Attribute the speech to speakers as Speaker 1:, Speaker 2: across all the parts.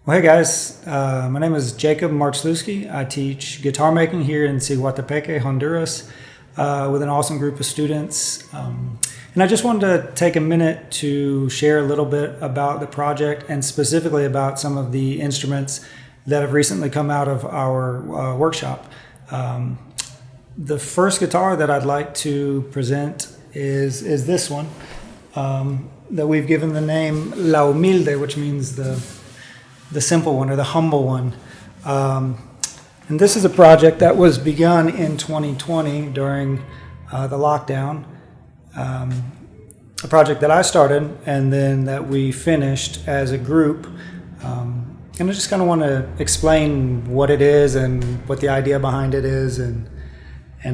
Speaker 1: Well, hey guys, my name is Jacob Marchluski. I teach guitar making here in Siguatepeque, Honduras, with an awesome group of students. And I just wanted to take a minute to share a little bit about the project and specifically about some of the instruments that have recently come out of our workshop. The first guitar that I'd like to present is this one that we've given the name La Humilde, which means the simple one or the humble one. And this is a project that was begun in 2020 during the lockdown. A project that I started and then that we finished as a group. And I just kind of want to explain what it is and what the idea behind it is and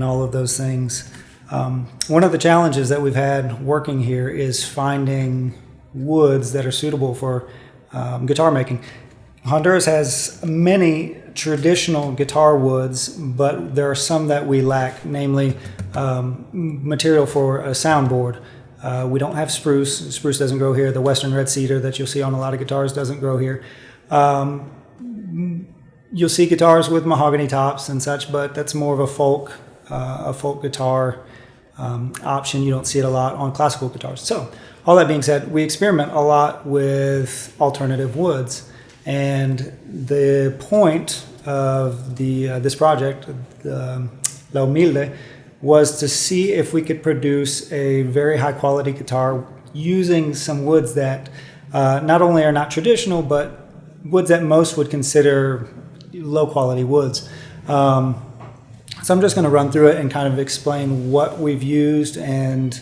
Speaker 1: all of those things. One of the challenges that we've had working here is finding woods that are suitable for guitar making. Honduras has many traditional guitar woods, but there are some that we lack, namely material for a soundboard. We don't have spruce. Spruce doesn't grow here. The western red cedar that you'll see on a lot of guitars doesn't grow here. You'll see guitars with mahogany tops and such, but that's more of a folk guitar option. You don't see it a lot on classical guitars. So, all that being said, we experiment a lot with alternative woods. And the point of this project, La Humilde, was to see if we could produce a very high quality guitar using some woods that not only are not traditional, but woods that most would consider low quality woods. So I'm just going to run through it and kind of explain what we've used and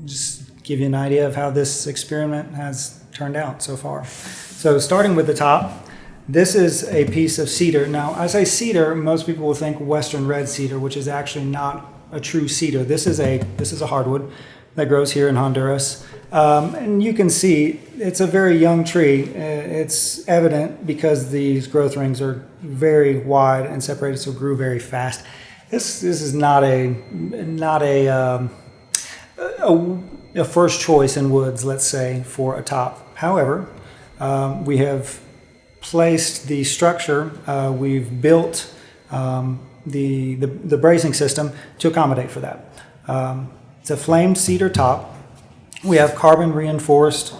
Speaker 1: just give you an idea of how this experiment has turned out so far. So starting with the top, this is a piece of cedar. Now, I say cedar, most people will think western red cedar, which is actually not a true cedar. This is a hardwood that grows here in Honduras. And you can see it's a very young tree. It's evident because these growth rings are very wide and separated, so it grew very fast. This is not a first choice in woods, let's say, for a top. However, we have placed the structure, we've built the bracing system to accommodate for that. It's a flamed cedar top. We have carbon reinforced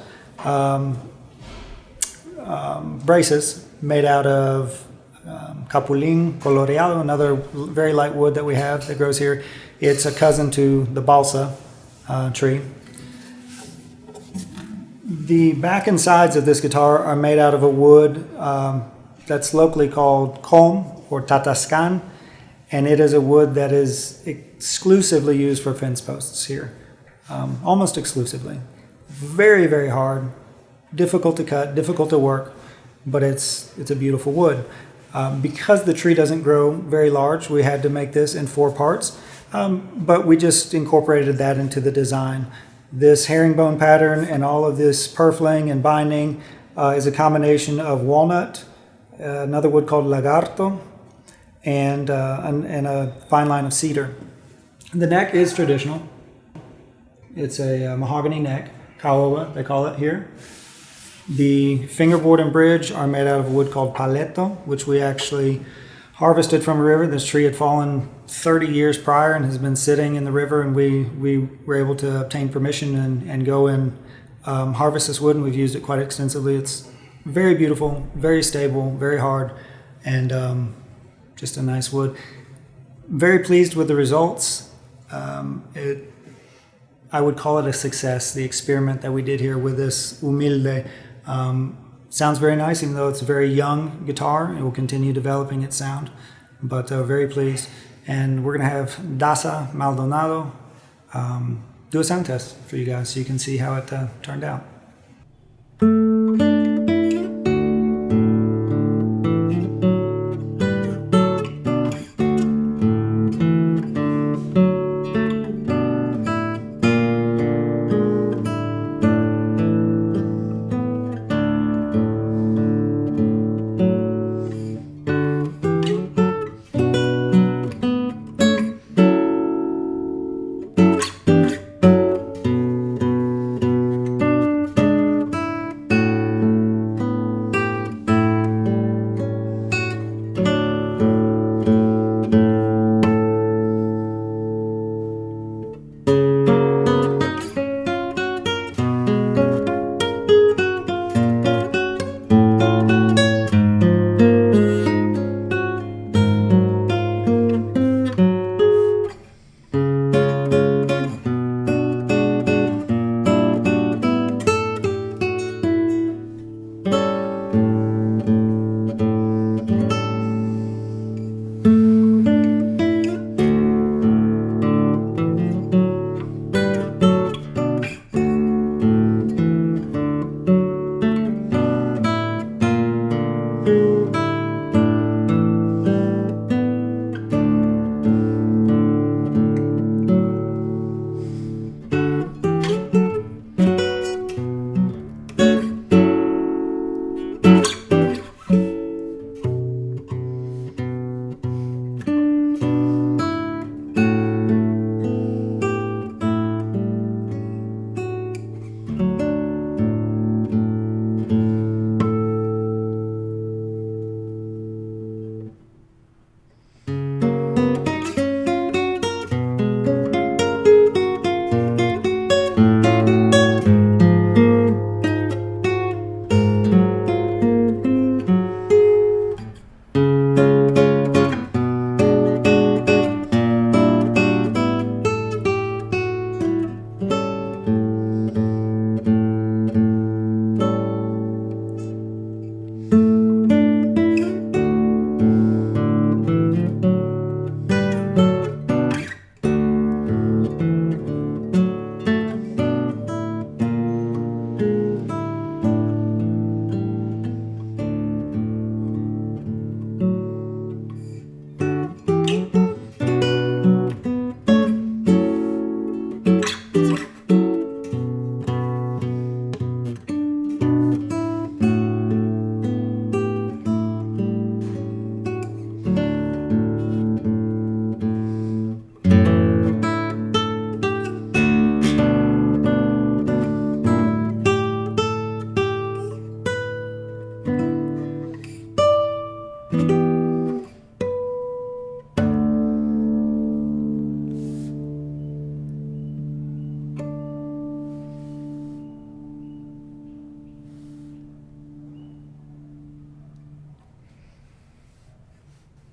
Speaker 1: braces made out of capulín coloreado, another very light wood that we have that grows here. It's a cousin to the balsa tree. The back and sides of this guitar are made out of a wood that's locally called colm or tatascan, and it is a wood that is exclusively used for fence posts here, almost exclusively. Very, very hard, difficult to cut, difficult to work, but it's a beautiful wood. Because the tree doesn't grow very large, we had to make this in 4 parts, but we just incorporated that into the design. This herringbone pattern and all of this purfling and binding is a combination of walnut, another wood called lagarto, and a fine line of cedar. The neck is traditional. It's a mahogany neck, caoba, they call it here. The fingerboard and bridge are made out of a wood called paleto, which we actually harvested from a river. This tree had fallen 30 years prior and has been sitting in the river, and we were able to obtain permission and go and harvest this wood, and we've used it quite extensively. It's very beautiful, very stable, very hard, and just a nice wood. Very pleased with the results. I would call it a success, the experiment that we did here with this Humilde. Sounds very nice, even though it's a very young guitar. It will continue developing its sound, but very pleased. And we're going to have Daza Maldonado do a sound test for you guys so you can see how it turned out.